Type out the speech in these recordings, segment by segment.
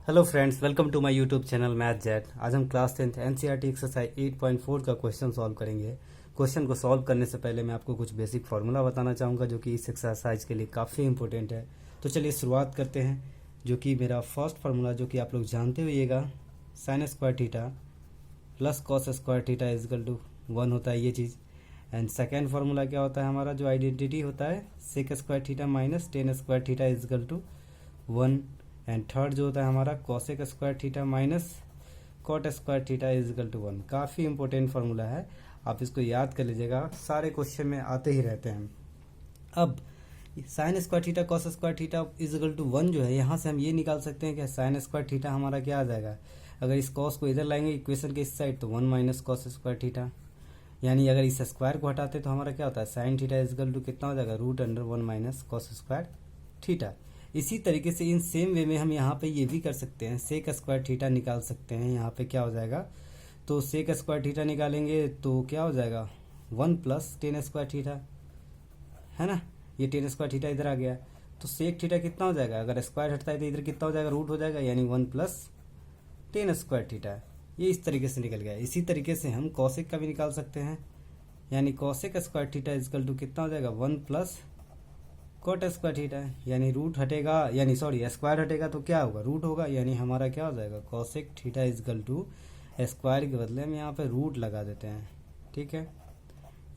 Hello friends, welcome to my YouTube channel Math Jet. आज हम class 10th NCERT exercise 8.4 का question solve करेंगे। Question को solve करने से पहले मैं आपको कुछ बेसिक फार्मूला बताना चाहूँगा जो कि इस एक्सरसाइज के लिए काफ़ी इंपॉर्टेंट है। तो चलिए शुरुआत करते हैं। जो कि मेरा फर्स्ट फार्मूला जो कि आप लोग जानते होइएगा, sine square theta plus cos square theta is equal to 1 होता है ये चीज़। एंड सेकेंड फार्मूला क्या होता है हमारा, जो आइडेंटिटी होता है sec square theta minus tan square theta is equal to 1। And third जो होता है हमारा cosec square theta minus cot square theta is equal to 1। काफ़ी इंपॉर्टेंट फार्मूला है, आप इसको याद कर लीजिएगा, सारे क्वेश्चन में आते ही रहते हैं। अब sine square theta cos square theta is equal to 1 जो है, यहाँ से हम ये निकाल सकते हैं कि साइन स्क्वायर थीटा हमारा क्या आ जाएगा। अगर इस कॉस को इधर लाएंगे इक्वेशन के इस साइड तो 1 माइनस कॉस स्क्वायर थीटा, यानी अगर इस स्क्वायर को हटाते तो हमारा क्या होता है, साइन थीटा इजकल टू कितना हो जाएगा, root under 1 minus cos square theta. इसी तरीके से इन सेम वे में हम यहाँ पे ये भी कर सकते हैं, सेक स्क्वायर थीटा निकाल सकते हैं। यहाँ पे क्या हो जाएगा, तो सेक स्क्वायर थीटा निकालेंगे तो क्या हो जाएगा 1 प्लस टेन स्क्वायर थीटा, है ना। ये टेन स्क्वायर थीटा इधर आ गया तो सेक थीटा कितना हो जाएगा, अगर स्क्वायर हटता है तो इधर कितना हो जाएगा, रूट हो जाएगा, यानी 1 प्लस टेन स्क्वायर थीटा। ये इस तरीके से निकल गया। इसी तरीके से हम कॉसेक का भी निकाल सकते हैं, यानी cosec square theta is equal to कितना हो जाएगा, 1 प्लस कॉट स्क्वायर थीटा, यानी रूट हटेगा, यानी सॉरी स्क्वायर हटेगा तो क्या होगा, रूट होगा, यानी हमारा क्या हो जाएगा, cosec theta is equal to square के बदले हम यहाँ पे रूट लगा देते हैं। ठीक है,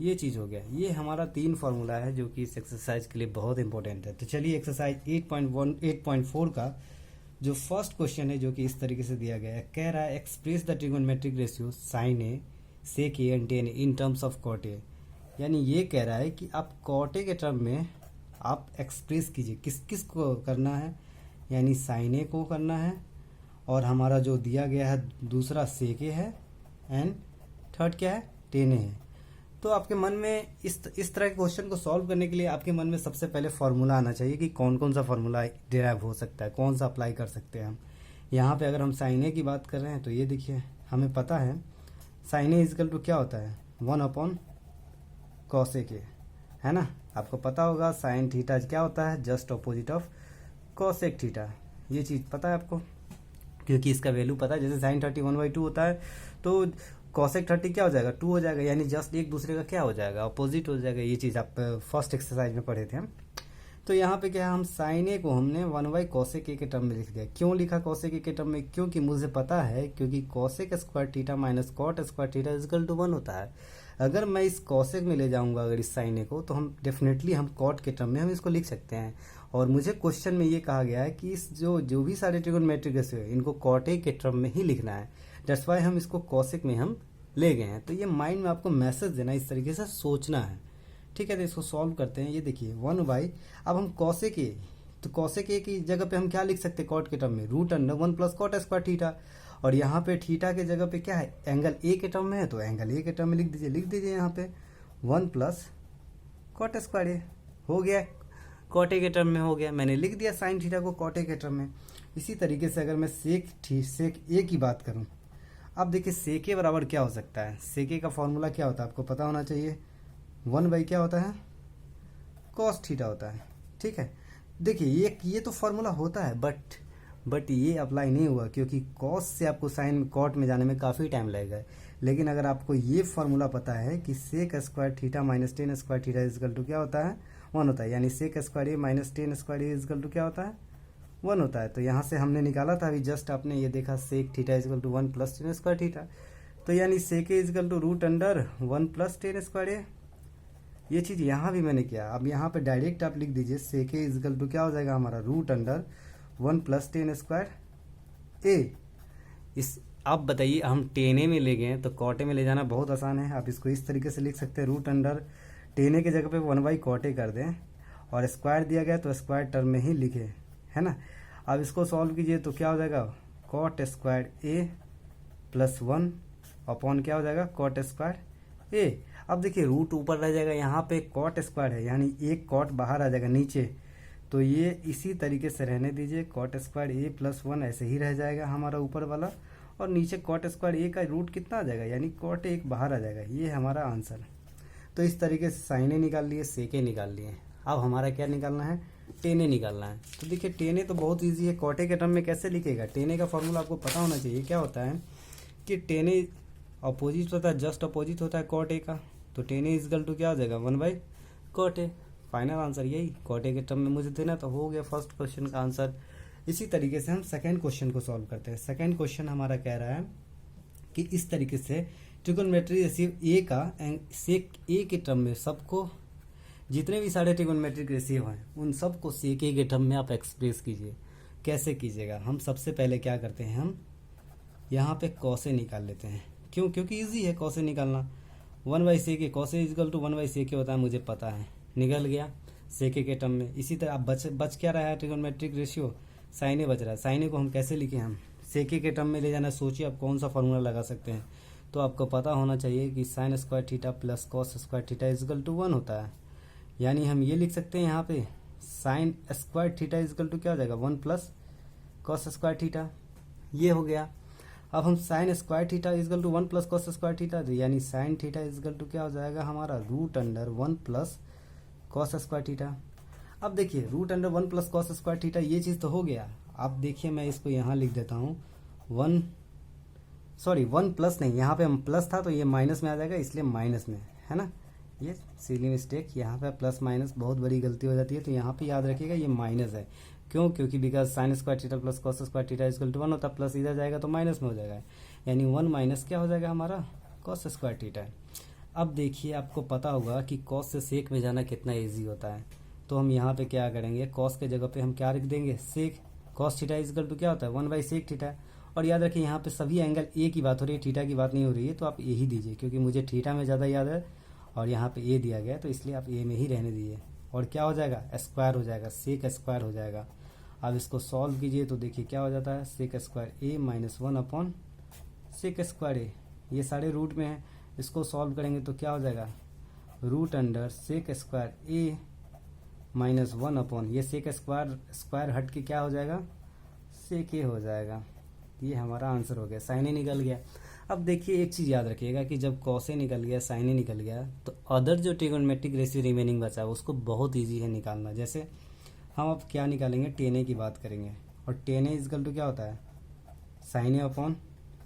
ये चीज़ हो गया। ये हमारा 3 फार्मूला है जो कि इस एक्सरसाइज के लिए बहुत इंपॉर्टेंट है। तो चलिए एक्सरसाइज 8.4 का जो फर्स्ट क्वेश्चन है जो कि इस तरीके से दिया गया है, कह रहा है express the trigonometric ratio sine A sec A and tan in terms of cot A. यानी ये कह रहा है कि आप कॉट ए के टर्म में आप एक्सप्रेस कीजिए, किस किस को करना है, यानी साइन ए को करना है, और हमारा जो दिया गया है दूसरा सेक ए है, एंड थर्ड क्या है, टेन ए है। तो आपके मन में इस तरह के क्वेश्चन को सॉल्व करने के लिए आपके मन में सबसे पहले फार्मूला आना चाहिए कि कौन कौन सा फार्मूला डिराइव हो सकता है, कौन सा अप्लाई कर सकते हैं हम। यहाँ पे अगर हम साइन ए की बात कर रहे हैं तो ये देखिए, हमें पता है साइन ए इजकल टू क्या होता है, 1 अपॉन कॉसेक ए, है ना। आपको पता होगा साइन थीटा क्या होता है, just opposite of cosec theta. ये चीज़ पता है आपको, क्योंकि इसका वैल्यू पता है। जैसे साइन 30 1/2 होता है तो कॉसेक 30 क्या हो जाएगा, 2 हो जाएगा, यानी जस्ट एक दूसरे का क्या हो जाएगा, अपोजिट हो जाएगा। ये चीज़ आप फर्स्ट एक्सरसाइज में पढ़े थे हम। तो यहाँ पे क्या है, हम साइन ए को हमने 1/cosec ए के टर्म में लिख दिया। क्यों लिखा cosec ए के टर्म में, क्योंकि मुझे पता है, क्योंकि cosec square theta minus cot square theta is equal to 1 होता है। अगर मैं इस cosec में ले जाऊंगा अगर इस साइन ए को, तो हम डेफिनेटली हम कॉट के टर्म में हम इसको लिख सकते हैं। और मुझे क्वेश्चन में ये कहा गया है कि इस जो भी सारे ट्रिगोनोमेट्रिक रेशियो है इनको कॉट ए के टर्म में ही लिखना है। दैट्स वाई हम इसको cosec में हम ले गए हैं। तो ये माइंड में आपको मैसेज देना, इस तरीके से सोचना है। ठीक है, तो इसको सॉल्व करते हैं। ये देखिए 1/, अब हम कॉसेक ए, तो कॉसेक ए की जगह पे हम क्या लिख सकते हैं कॉट के टर्म में, root under 1 plus cot square theta. और यहाँ पे थीटा के जगह पे क्या है, एंगल ए के टर्म में है, तो एंगल ए के टर्म में लिख दीजिए यहाँ पे 1 प्लस कॉट स्क्वायर ए। हो गया, कॉट ए के टर्म में हो गया, मैंने लिख दिया साइन थीटा को कॉट ए के टर्म में। इसी तरीके से अगर मैं सेक ए की बात करूँ, अब देखिए सेक ए बराबर क्या हो सकता है, सेक ए का फॉर्मूला क्या होता है आपको पता होना चाहिए, 1/, क्या होता है, कॉस थीटा होता है। ठीक है, देखिए ये तो फॉर्मूला होता है, बट ये अप्लाई नहीं हुआ क्योंकि कॉस से आपको साइन कॉट में जाने में काफ़ी टाइम लगेगा। लेकिन अगर आपको ये फॉर्मूला पता है कि sec square theta minus tan square theta is equal to क्या होता है, 1 होता है, यानी sec square A minus tan square A equal to क्या होता है, 1 होता है। तो यहाँ से हमने निकाला था अभी जस्ट, आपने ये देखा sec theta is equal to 1 plus tan square theta, तो यानी sec A equal to root under 1 plus tan square A. ये चीज़ यहाँ भी मैंने किया। अब यहाँ पे डायरेक्ट आप लिख दीजिए सेक ए इजकल टू क्या हो जाएगा हमारा, root under 1 plus tan square A. इस अब बताइए, हम टेन ए में ले गए तो कॉट ए में ले जाना बहुत आसान है। आप इसको इस तरीके से लिख सकते हैं, रूट अंडर टेन ए के जगह पे 1/cot ए कर दें, और स्क्वायर दिया गया तो स्क्वायर टर्म में ही लिखे, है ना। अब इसको सॉल्व कीजिए तो क्या हो जाएगा, कॉट स्क्वायर ए प्लस 1 अपॉन क्या हो जाएगा, कॉट स्क्वायर ए। अब देखिए रूट ऊपर रह जाएगा, यहाँ पे कॉट स्क्वायर है, यानी एक कॉट बाहर आ जाएगा नीचे, तो ये इसी तरीके से रहने दीजिए, कॉट स्क्वायर ए प्लस 1 ऐसे ही रह जाएगा हमारा ऊपर वाला, और नीचे कॉट स्क्वायर ए का रूट कितना आ जाएगा, यानी कॉट एक बाहर आ जाएगा। ये हमारा आंसर। तो इस तरीके से साइन ए निकाल लिए, सेक ए निकाल लिए। अब हमारा क्या निकालना है, टेने निकालना है। तो देखिए टेने तो बहुत इजी है, कॉटे के टर्म में कैसे लिखेगा, टेने का फॉर्मूला आपको पता होना चाहिए। क्या होता है कि टेने अपोजिट होता है, जस्ट अपोजिट होता है कॉट ए का, तो टेने इजकल टू क्या हो जाएगा 1/कॉट ए। फाइनल आंसर यही कॉट ए के टर्म में मुझे देना, तो हो गया फर्स्ट क्वेश्चन का आंसर। इसी तरीके से हम सेकेंड क्वेश्चन को सॉल्व करते हैं। सेकेंड क्वेश्चन हमारा कह रहा है कि इस तरीके से ट्रिगोनोमेट्री रेशियो ए का सेक ए के टर्म में सबको, जितने भी सारे ट्रिगोनोमेट्रिक रेशियो हैं उन सबको सेक ए के टर्म में आप एक्सप्रेस कीजिए। कैसे कीजिएगा, हम सबसे पहले क्या करते हैं, हम यहाँ पे कॉसे निकाल लेते हैं। क्यों? क्योंकि इजी है कॉसे निकालना। 1/sec A, कॉसे is equal to 1/sec ए होता है, मुझे पता है, निकल गया सेके के टर्म में। इसी तरह अब बच क्या रहा है ट्रिगोनोमेट्रिक रेशियो, साइन ए बच रहा है। साइन ए को हम कैसे लिखें, हम सेके के टर्म में ले जाना। सोचिए आप कौन सा फॉर्मूला लगा सकते हैं। तो आपको पता होना चाहिए कि sine square theta plus cos square theta is equal to 1 होता है। यानी हम ये लिख सकते हैं यहाँ पे sine square theta is equal to क्या हो जाएगा 1 प्लस कॉस स्क्वायर थीटा, ये हो गया। अब हम sine square theta is equal to 1 plus cos square theta, यानी साइन थीटा इजकल टू क्या हो जाएगा हमारा √1 प्लस कॉस स्क्वायर थीटा। अब देखिए √1 प्लस कॉस स्क्वायर थीटा, ये चीज़ तो हो गया। अब देखिए मैं इसको यहाँ लिख देता हूँ 1 प्लस नहीं, यहाँ पे हम प्लस था तो ये माइनस में आ जाएगा, इसलिए माइनस में है ना, ये सिली मिस्टेक, यहाँ पे प्लस माइनस बहुत बड़ी गलती हो जाती है। तो यहाँ पे याद रखिएगा ये माइनस है। क्यों? क्योंकि because sine square theta plus cos square theta is equal to 1 होता है, प्लस इधर जाएगा तो माइनस में हो जाएगा, यानी 1 माइनस क्या हो जाएगा हमारा कॉस स्क्वायर थीटा। अब देखिए आपको पता होगा कि कॉस से सेक में जाना कितना ईजी होता है। तो हम यहाँ पे क्या करेंगे, कॉस के जगह पे हम क्या रख देंगे सेक। कॉस थीटा इजकल टू क्या होता है 1/sec थीटा। और याद रखिए यहाँ पे सभी एंगल ए की बात हो रही है, थीटा की बात नहीं हो रही है, तो आप ए ही दीजिए, क्योंकि मुझे थीटा में ज़्यादा याद है और यहाँ पे ए दिया गया है, तो इसलिए आप ए में ही रहने दीजिए। और क्या हो जाएगा स्क्वायर हो जाएगा, सेक स्क्वायर हो जाएगा। अब इसको सॉल्व कीजिए तो देखिए क्या हो जाता है sec square A minus 1 upon sec square A, ये सारे रूट में है। इसको सॉल्व करेंगे तो क्या हो जाएगा √sec square A minus 1 upon, ये सेक स्क्वायर हट के क्या हो जाएगा सेक ए हो जाएगा। ये हमारा आंसर हो गया, साइन ए निकल गया। अब देखिए एक चीज़ याद रखिएगा कि जब कॉस ए निकल गया, साइन ए निकल गया, तो अदर जो ट्रिगोनोमेट्रिक रेशियो रिमेनिंग बचा है उसको बहुत ईजी है निकालना। जैसे हम अब क्या निकालेंगे, टेन ए की बात करेंगे, और टेन ए इजकल टू क्या होता है sign A upon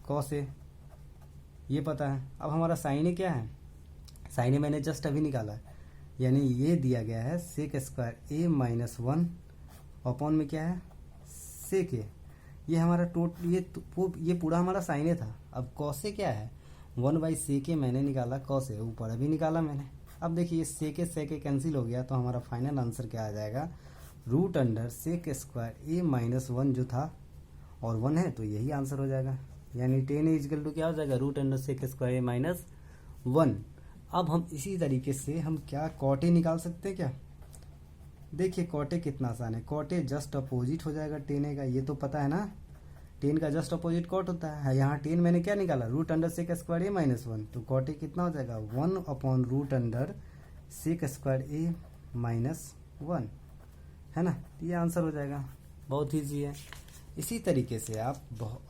cos A, ये पता है। अब हमारा साइन ए क्या है, साइन ए मैंने जस्ट अभी निकाला है, यानी ये दिया गया है sec square A minus 1 upon में क्या है सेक ए। ये हमारा ये पूरा हमारा साइन ए था। अब कॉस ए क्या है 1/sec ए मैंने निकाला, कॉस ए ऊपर अभी निकाला मैंने। अब देखिए सेक ए कैंसिल हो गया, तो हमारा फाइनल आंसर क्या आ जाएगा √सेक स्क्वायर ए माइनस 1 जो था और 1 है, तो यही आंसर हो जाएगा। यानी टेन ए इजकल टू क्या हो जाएगा √सेक स्क्वायर ए माइनस 1। अब हम इसी तरीके से हम क्या कॉटे निकाल सकते हैं क्या, देखिए कॉटे कितना आसान है। कॉटे जस्ट अपोजिट हो जाएगा टेन ए का, ये तो पता है ना, टेन का जस्ट अपोजिट कॉट होता है। यहाँ टेन मैंने क्या निकाला √सेक स्क्वायर ए माइनस 1, तो कॉटे कितना हो जाएगा 1 upon √sec square A minus 1, है ना, ये आंसर हो जाएगा। बहुत ईजी है। इसी तरीके से आप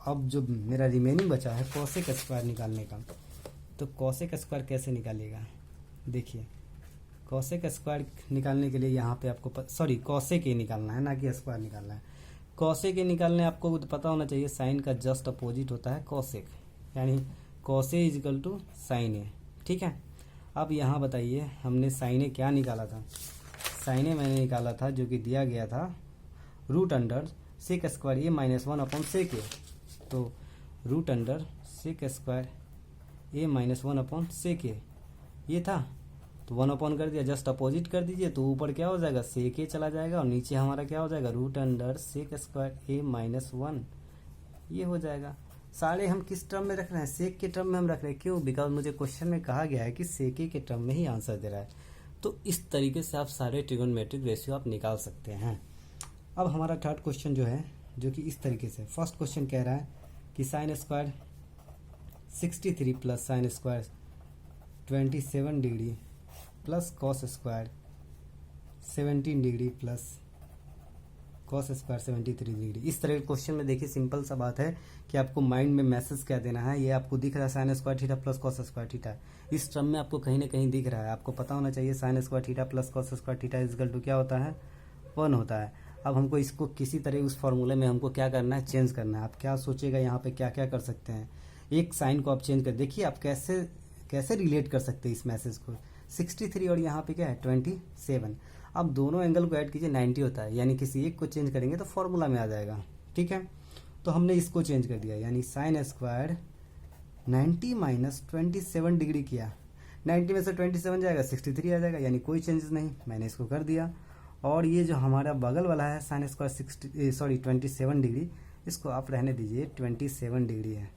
अब जो मेरा रिमेनिंग बचा है कॉसेक स्क्वायर निकालने का, तो कॉसेक स्क्वायर कैसे निकालिएगा, देखिए कॉसेक स्क्वायर निकालने के लिए यहाँ पे आपको कॉसेक ए निकालना है, ना कि स्क्वायर निकालना है। कॉसेक ए निकालने आपको पता होना चाहिए साइन का जस्ट अपोजिट होता है कॉसेक, यानी cos A equal to sine A, ठीक है। अब यहाँ बताइए हमने साइन ए क्या निकाला था, साइन ए मैंने निकाला था जो कि दिया गया था √सेक square A minus 1 upon sec A, तो √sec square A minus 1 upon sec ए ये था, तो 1 अपॉन कर दिया, जस्ट अपोजिट कर दीजिए, तो ऊपर क्या हो जाएगा सेक ए चला जाएगा और नीचे हमारा क्या हो जाएगा √सेक स्क्वायर ए माइनस 1, ये हो जाएगा। सारे हम किस टर्म में रख रहे हैं, सेक के टर्म में हम रख रहे हैं। क्यों? बिकॉज मुझे क्वेश्चन में कहा गया है कि सेक ए के टर्म में ही आंसर दे रहा है। तो इस तरीके से आप सारे ट्रिगोनोमेट्रिक रेशियो आप निकाल सकते हैं। अब हमारा थर्ड क्वेश्चन जो है, जो कि इस तरीके से, फर्स्ट क्वेश्चन कह रहा है कि sine square 63 plus sine square 27 degree plus cos square 17 degree plus cos square 73 degree. इस तरह के क्वेश्चन में देखिए सिंपल सा बात है कि आपको माइंड में मैसेज क्या देना है। ये आपको दिख रहा है sign square theta plus cos square theta, इस टर्म में आपको कहीं ना कहीं दिख रहा है। आपको पता होना चाहिए sine square theta plus cos square theta is equal to क्या होता है 1 होता है। अब हमको इसको किसी तरह उस फॉर्मूले में हमको क्या करना है, चेंज करना है। आप क्या सोचिएगा यहाँ पे क्या क्या कर सकते हैं, एक साइन को आप चेंज कर देखिए आप कैसे कैसे रिलेट कर सकते हैं इस मैसेज को। 63 और यहाँ पे क्या है 27। अब दोनों एंगल को ऐड कीजिए 90 होता है, यानी किसी एक को चेंज करेंगे तो फॉर्मूला में आ जाएगा। ठीक है, तो हमने इसको चेंज कर दिया, यानी साइन स्क्वायर 90 माइनस 27 डिग्री किया। 90 में से 27 जाएगा 63 आ जाएगा, यानी कोई चेंजेस नहीं, मैंने इसको कर दिया। और ये जो हमारा बगल वाला है साइन स्क्वायर 27 डिग्री, इसको आप रहने दीजिए 27 डिग्री है।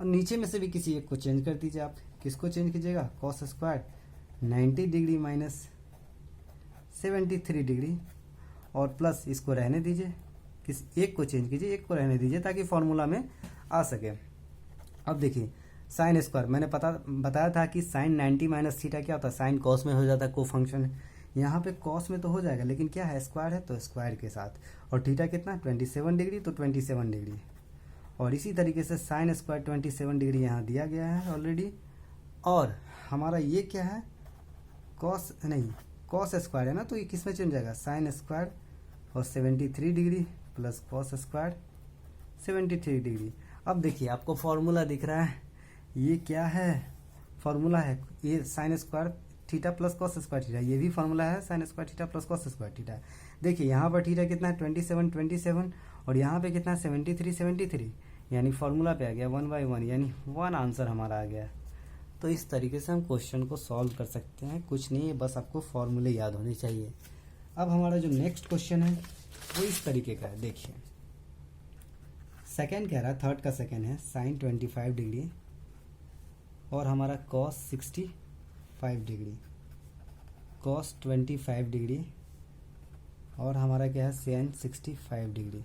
और नीचे में से भी किसी एक को चेंज कर दीजिए। आप किसको चेंज कीजिएगा, cos square 90 degree minus 73 degree, और प्लस इसको रहने दीजिए, किस एक को चेंज कीजिए, एक को रहने दीजिए ताकि फॉर्मूला में आ सके। अब देखिए साइन स्क्वायर मैंने बताया था कि साइन 90 माइनस थीटा क्या होता है, साइन कॉस में हो जाता है, को फंक्शन है। यहाँ पे कॉस में तो हो जाएगा, लेकिन क्या है स्क्वायर है तो स्क्वायर के साथ, और थीटा कितना 27 डिग्री, तो 27 डिग्री। और इसी तरीके से साइन स्क्वायर 27 डिग्री यहाँ दिया गया है ऑलरेडी। और हमारा ये क्या है, कॉस नहीं कॉस स्क्वायर है ना, तो ये किस में चेंज जाएगा, साइन स्क्वायर और 73 degree plus cos square 73 degree. अब देखिए आपको फॉर्मूला दिख रहा है, ये क्या है, फॉर्मूला है ये sign square theta plus cos square theta, ये भी फॉर्मूला है sign square theta plus cos square theta. देखिए यहाँ पर थीटा कितना है 27 और यहाँ पे कितना है 73, यानी फॉर्मूला पे आ गया 1/1, यानी 1 आंसर हमारा आ गया। तो इस तरीके से हम क्वेश्चन को सॉल्व कर सकते हैं, कुछ नहीं है, बस आपको फॉर्मूले याद होने चाहिए। अब हमारा जो नेक्स्ट क्वेश्चन है वो इस तरीके का है। देखिए सेकेंड कह रहा है, थर्ड का सेकेंड है, साइन 25 डिग्री और हमारा कॉस 65 डिग्री, कॉस 25 डिग्री और हमारा क्या है साइन 65 डिग्री।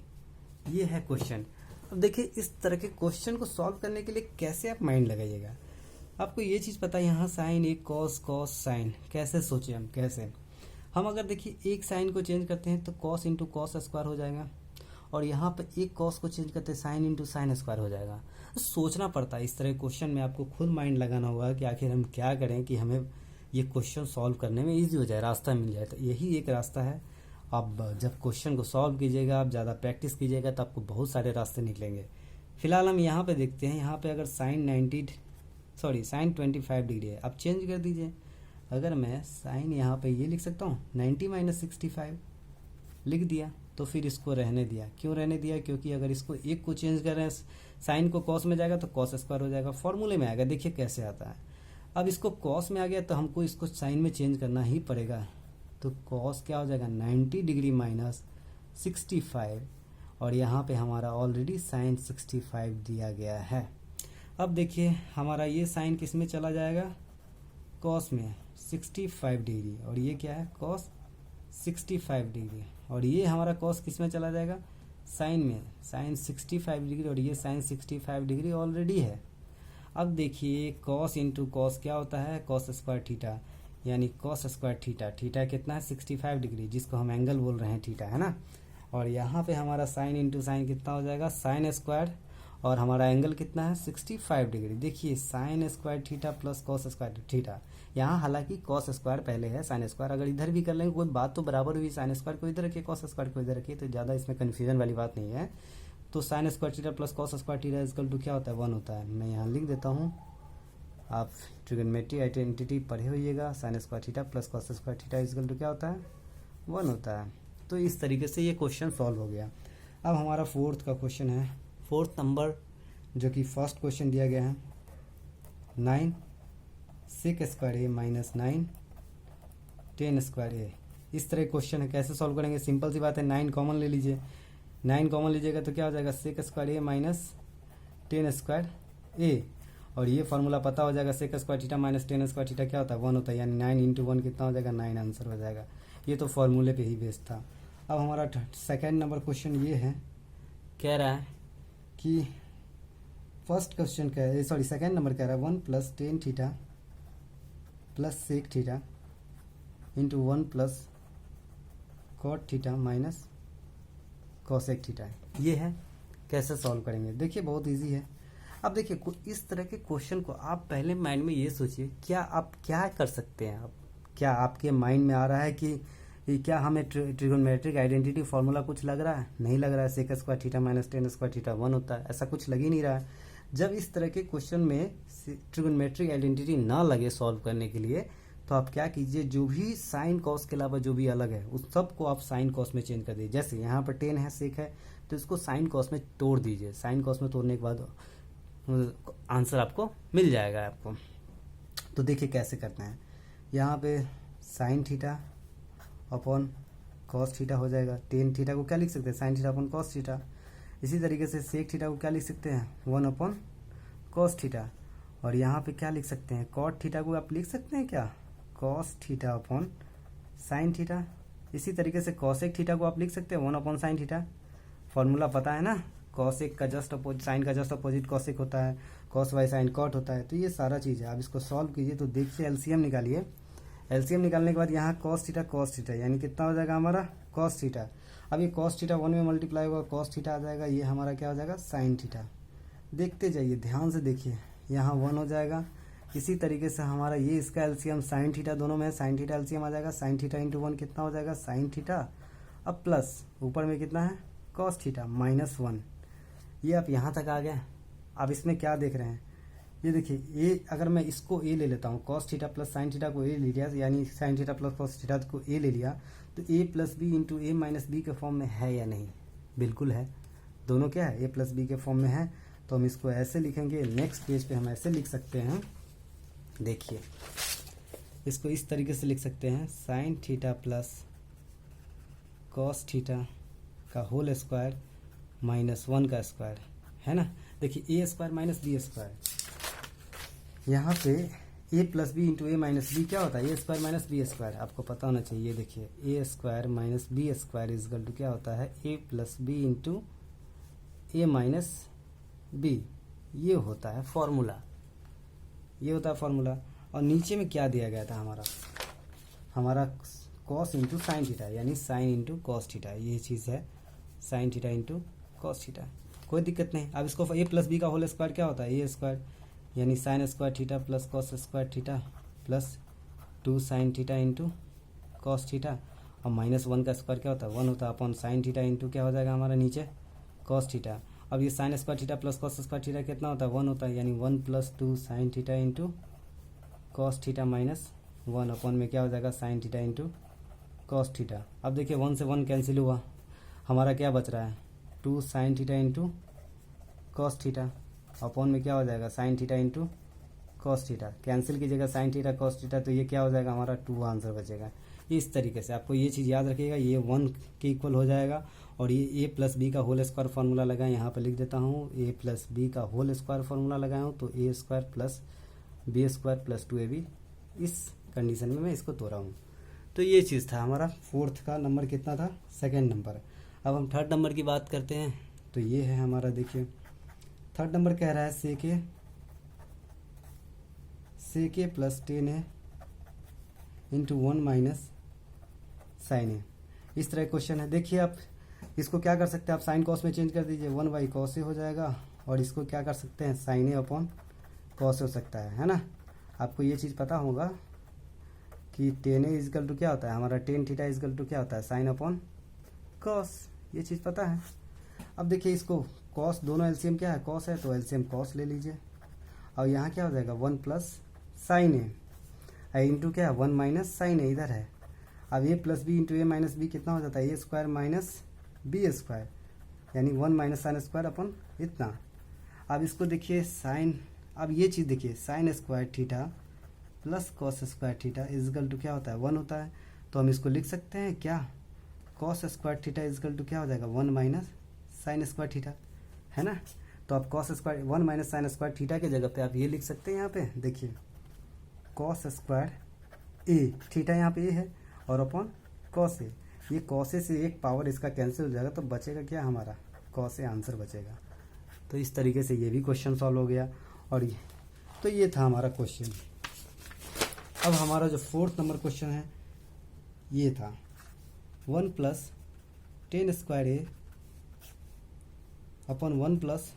ये है क्वेश्चन। अब देखिए इस तरह के क्वेश्चन को सॉल्व करने के लिए कैसे आप माइंड लगाइएगा। आपको ये चीज़ पता है, यहाँ साइन एक कॉस कॉस साइन, कैसे सोचे हम अगर देखिए एक साइन को चेंज करते हैं तो कॉस इंटू कॉस स्क्वायर हो जाएगा, और यहाँ पर एक कॉस को चेंज करते हैं साइन इंटू साइन स्क्वायर हो जाएगा। सोचना पड़ता है इस तरह क्वेश्चन में, आपको खुद माइंड लगाना होगा कि आखिर हम क्या करें कि हमें ये क्वेश्चन सॉल्व करने में ईजी हो जाए, रास्ता मिल जाए। तो यही एक रास्ता है। आप जब क्वेश्चन को सॉल्व कीजिएगा, आप ज़्यादा प्रैक्टिस कीजिएगा तो आपको बहुत सारे रास्ते निकलेंगे। फिलहाल हम यहाँ पे देखते हैं, यहाँ पे अगर साइन 25 डिग्री है, आप चेंज कर दीजिए। अगर मैं साइन यहाँ पे ये लिख सकता हूँ 90 माइनस 65 लिख दिया, तो फिर इसको रहने दिया। क्यों रहने दिया, क्योंकि अगर इसको एक को चेंज कर रहे हैं, साइन को कॉस में जाएगा तो कॉस स्क्वायर हो जाएगा, फॉर्मूले में आएगा। देखिए कैसे आता है। अब इसको कॉस में आ गया तो हमको इसको साइन में चेंज करना ही पड़ेगा। तो कॉस क्या हो जाएगा 90 डिग्री माइनस 65, और यहाँ पे हमारा ऑलरेडी साइन 65 दिया गया है। अब देखिए हमारा ये साइन किस में चला जाएगा, कॉस में 65 डिग्री, और ये क्या है कॉस 65 डिग्री, और ये हमारा कॉस किस में चला जाएगा, साइन में, साइन 65 डिग्री, और ये साइन 65 डिग्री ऑलरेडी है। अब देखिए कॉस इंटू कॉस क्या होता है, कॉस स्क्वायर थीटा, यानी कॉस स्क्वायर थीटा, थीटा कितना है 65 डिग्री, जिसको हम एंगल बोल रहे हैं थीटा, है ना। और यहाँ पे हमारा साइन इंटू साइन कितना हो जाएगा, साइन स्क्वायर, और हमारा एंगल कितना है 65 डिग्री। देखिए sine square theta plus cos square theta, यहाँ हालांकि कॉस स्क्वायर पहले है, साइन स्क्वायर अगर इधर भी कर लेंगे कोई बात तो बराबर हुई, साइन स्क्वायर को इधर रखिए कॉस स्क्वायर को इधर रखिए, तो ज़्यादा इसमें कन्फ्यूजन वाली बात नहीं है। तो sine square theta plus cos square theta equal to क्या होता है 1 होता है। मैं यहाँ लिख देता हूँ, आप ट्रिग्नोमेट्री आइडेंटिटी पढ़े होइएगा, sine square theta plus cos square theta equal to क्या होता है 1 होता है। तो इस तरीके से ये क्वेश्चन सॉल्व हो गया। अब हमारा फोर्थ का क्वेश्चन है, फोर्थ नंबर जो कि फर्स्ट क्वेश्चन दिया गया है, 9 सेक square A minus 9 10 square A. इस तरह क्वेश्चन है, कैसे सॉल्व करेंगे, सिंपल सी बात है, 9 कॉमन ले लीजिए, 9 कॉमन लीजिएगा तो क्या हो जाएगा sec square A minus 10 square A, और ये फार्मूला पता हो जाएगा, sec square theta minus 10 square theta क्या होता है 1 होता है, यानी 9 इंटू 1 कितना हो जाएगा 9 आंसर हो जाएगा। ये तो फार्मूले पे ही बेस्ड था। अब हमारा सेकेंड नंबर क्वेश्चन ये है, कह रहा है कि फर्स्ट क्वेश्चन कह रहा है, सॉरी सेकेंड नंबर कह रहा है 1 plus 10 theta plus sec theta into 1 plus cot theta minus cosec theta. ये है, कैसे सॉल्व करेंगे, देखिए बहुत इजी है। अब देखिए इस तरह के क्वेश्चन को आप पहले माइंड में ये सोचिए, क्या आप क्या कर सकते हैं, आप क्या आपके माइंड में आ रहा है कि ये क्या हमें ट्रिगोनोमेट्रिक आइडेंटिटी फार्मूला कुछ लग रहा है? नहीं लग रहा है। Sec square theta minus tan square theta 1 होता है, ऐसा कुछ लग ही नहीं रहा है। जब इस तरह के क्वेश्चन में ट्रिगोनोमेट्रिक आइडेंटिटी ना लगे सॉल्व करने के लिए, तो आप क्या कीजिए, जो भी साइन कॉस के अलावा जो भी अलग है उस सब को आप साइन कॉस में चेंज कर दीजिए। जैसे यहाँ पर टेन है, सेक है, तो इसको साइन कॉस में तोड़ दीजिए। साइन कॉस में तोड़ने के बाद आंसर आपको मिल जाएगा आपको। तो देखिए कैसे करते हैं। यहाँ पे sine theta upon cos theta हो जाएगा। टेन थीटा को क्या लिख सकते हैं? Sine theta upon cos theta. इसी तरीके से सेक थीटा को क्या लिख सकते हैं? 1 अपॉन कॉस थीटा। और यहाँ पे क्या लिख सकते हैं? कॉट थीटा को आप लिख सकते हैं क्या? Cos theta upon sine theta. इसी तरीके से कॉसेक थीटा को आप लिख सकते हैं 1 अपॉन साइन थीटा। फॉर्मूला पता है ना, कॉसेक का जस्ट अपोजिट, साइन का जस्ट अपोजिट कॉसेक होता है, कॉस बाई साइन कॉट होता है। तो ये सारा चीज़ है। आप इसको सॉल्व कीजिए तो देखिए एलसीएम निकालिए। एलसीएम निकालने के बाद यहाँ कॉस थीटा यानी कितना हो जाएगा हमारा? Cos theta. अब ये कॉस थीटा 1 में मल्टीप्लाई होगा, कॉस थीटा आ जाएगा, ये हमारा क्या हो जाएगा? Sine theta. देखते जाइए, ध्यान से देखिए, यहाँ 1 हो जाएगा। इसी तरीके से हमारा ये इसका एलसीएम साइन थीटा दोनों में है, साइन थीटा एलसीएम आ जाएगा। साइन थीटा इंटू 1 कितना हो जाएगा? Sine theta. अब प्लस ऊपर में कितना है? Cos theta minus 1। ये आप यहाँ तक आ गए। अब इसमें क्या देख रहे हैं? ये देखिए, ए अगर मैं इसको ए ले लेता हूँ, cos theta plus sine theta को ए ले लिया, यानी sine theta plus cos theta को ए ले लिया, तो ए plus B into A minus B के फॉर्म में है या नहीं? बिल्कुल है। दोनों क्या है? ए प्लस बी के फॉर्म में है। तो हम इसको ऐसे लिखेंगे। नेक्स्ट पेज पे हम ऐसे लिख सकते हैं, देखिए इसको इस तरीके से लिख सकते हैं, sine theta plus cos theta का होल स्क्वायर माइनस 1 का स्क्वायर, है ना। देखिए A square minus B square, यहाँ पे A plus B into A minus B क्या होता है? A square minus B square, आपको पता होना चाहिए। देखिए A square minus B square is equal to क्या होता है? A plus B into A minus B. ये होता है फॉर्मूला, ये होता है फॉर्मूला। और नीचे में क्या दिया गया था हमारा कॉस इंटू साइन थीटा, यानी साइन इंटू कॉस थीटा, ये चीज़ है sine theta into cos theta. कोई दिक्कत नहीं। अब इसको ए प्लस बी का होल स्क्वायर क्या होता है? ए स्क्वायर, यानी sign square theta plus cos square theta plus 2 sine theta into cos theta. और माइनस 1 का स्क्वायर क्या होता है? 1 होता है अपॉन साइन थीटा इंटू क्या हो जाएगा हमारा नीचे? Cos theta. अब ये sign square theta plus cos square theta कितना होता है? 1 होता है, यानी 1 plus 2 sine theta into cos theta minus 1 upon में क्या हो जाएगा? Sine theta into cos theta. अब देखिए 1 से 1 कैंसिल हुआ, हमारा क्या बच रहा है? 2 sine theta into cos theta upon में क्या हो जाएगा? Sine theta into cos theta. Cancel कीजिएगा साइन थीटा कॉस थीटा, तो ये क्या हो जाएगा हमारा? 2 आंसर बचेगा। इस तरीके से आपको ये चीज़ याद रखिएगा, ये 1 के इक्वल हो जाएगा। और ये ए प्लस बी का होल स्क्वायर फार्मूला लगाएं, यहाँ पर लिख देता हूँ, ए प्लस बी का होल स्क्वायर फार्मूला लगाया हूँ, तो A square plus B square plus 2ab। इस कंडीशन में मैं इसको तोड़ा हूँ। तो ये चीज़ था हमारा। फोर्थ का नंबर कितना था? Second number. अब हम थर्ड नंबर की बात करते हैं। तो ये है हमारा, देखिए थर्ड नंबर कह रहा है sec A plus 10a into 1 minus sine A. इस तरह क्वेश्चन है। देखिए आप इसको क्या कर सकते हैं? आप साइन कॉस में चेंज कर दीजिए, 1 बाई कॉस ए हो जाएगा। और इसको क्या कर सकते हैं? साइन ए अपॉन कॉस हो सकता है ना। आपको ये चीज़ पता होगा कि 10a इजकल टू क्या होता है हमारा? 10 थीटा इजकल टू क्या होता है? Sine upon cos. ये चीज़ पता है। अब देखिए इसको कॉस, दोनों एलसीएम क्या है? कॉस है, तो एलसीएम कॉस ले लीजिए। और यहाँ क्या हो जाएगा? 1 प्लस साइन ए इंटू क्या है? 1 माइनस साइन ए इधर है। अब ए plus B into A minus B कितना हो जाता है? A square minus B square, यानी 1 माइनस साइन स्क्वायर अपन इतना। अब इसको देखिए साइन, अब ये चीज़ देखिए, sine square theta plus cos square theta is equal to क्या होता है? 1 होता है। तो हम इसको लिख सकते हैं क्या? Cos square theta is equal to क्या हो जाएगा? 1 माइनस साइन स्क्वायर थीटा, है ना। तो आप cos square 1 minus sign square theta के जगह पे आप ये लिख सकते हैं, यहाँ पे देखिए कॉस स्क्वायर ए, थीटा यहाँ पे ए है, और अपॉन कॉस ए। ये कॉस ए से एक पावर इसका कैंसिल हो जाएगा, तो बचेगा क्या हमारा? कॉस ए आंसर बचेगा। तो इस तरीके से ये भी क्वेश्चन सॉल्व हो गया। और ये तो ये था हमारा क्वेश्चन। अब हमारा जो फोर्थ नंबर क्वेश्चन है ये था 1 प्लस 10 स्क्वायर ए अपॉन 1 प्लस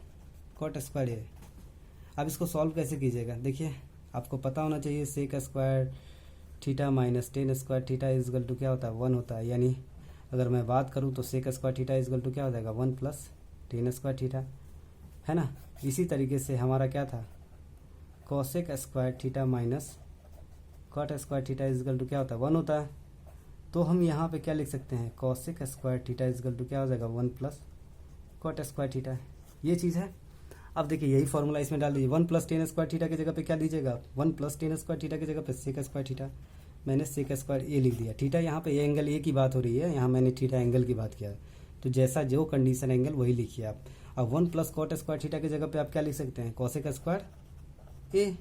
कॉट स्क्वायर ए। अब इसको सॉल्व कैसे कीजिएगा? देखिए आपको पता होना चाहिए sec square theta minus tan square theta equal to क्या होता है 1 होता है। यानी अगर मैं बात करूँ तो sec square theta equal to क्या हो जाएगा 1 प्लस टेन स्क्वायर थीटा, है ना। इसी तरीके से हमारा क्या था cosec square theta minus cot square theta equal to क्या होता है 1 होता है। तो हम यहाँ पे क्या लिख सकते हैं cosec square theta equal to क्या हो जाएगा 1 प्लस कॉट स्क्वायर थीटा, ये चीज़ है। अब देखिए यही फॉर्मूला इसमें डाल दीजिए 1 प्लस टेन स्क्वायर थीटा की जगह पे क्या लीजिएगा 1 प्लस टेन स्क्वायर थीटा की जगह पे सेक स्क्वायर थीटा, मैंने सेक स्क्वायर ए लिख दिया। थीटा यहाँ पे ये एंगल ए की बात हो रही है, यहाँ मैंने थीटा एंगल की बात किया है, तो जैसा जो कंडीशन एंगल वही लिखिए आप। अब 1 प्लस कॉट स्क्वायर थीटा की जगह पे आप क्या लिख सकते हैं कॉसेक स्क्वायर ए,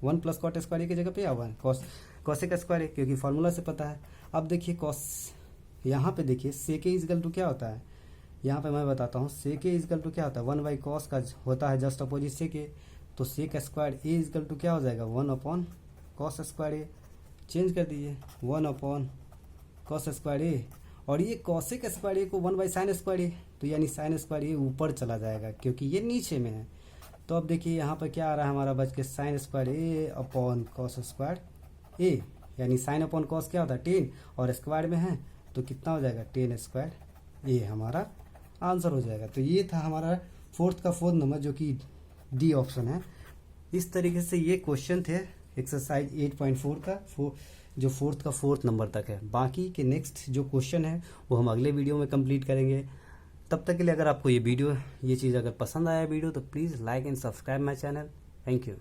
1 प्लस कॉट स्क्वायर ए की जगह पे आवा कॉसेक स्क्वायर ए, क्योंकि फॉर्मूला से पता है। अब देखिए कॉस यहाँ पे देखिए सेक ए इजगल टू क्या होता है, यहाँ पे मैं बताता हूँ सेक ए इजगल टू क्या होता है 1 बाई कॉस का होता है जस्ट अपोजिट सेक ए, तो sec square A equal to क्या हो जाएगा 1 upon cos square A, change कर दीजिए 1 अपॉन कॉस स्क्वायर ए, और ये कॉसेक स्क्वायर ए को 1 बाई साइन स्क्वायर ए, तो यानी साइन स्क्वायर ए ऊपर चला जाएगा क्योंकि ये नीचे में है। तो अब देखिए यहाँ पर क्या आ रहा है हमारा बच के साइन स्क्वायर ए अपॉन कॉस स्क्वायर ए, यानी साइन अपॉन कॉस क्या होता है 10 और स्क्वायर में है तो कितना हो जाएगा 10 स्क्वायर ए हमारा आंसर हो जाएगा। तो ये था हमारा फोर्थ नंबर जो कि डी ऑप्शन है। इस तरीके से ये क्वेश्चन थे एक्सरसाइज 8.4 का जो फोर्थ नंबर तक है। बाकी के नेक्स्ट जो क्वेश्चन है वो हम अगले वीडियो में कंप्लीट करेंगे। तब तक के लिए अगर आपको ये चीज़ अगर पसंद आया वीडियो तो please like and subscribe my channel. Thank you.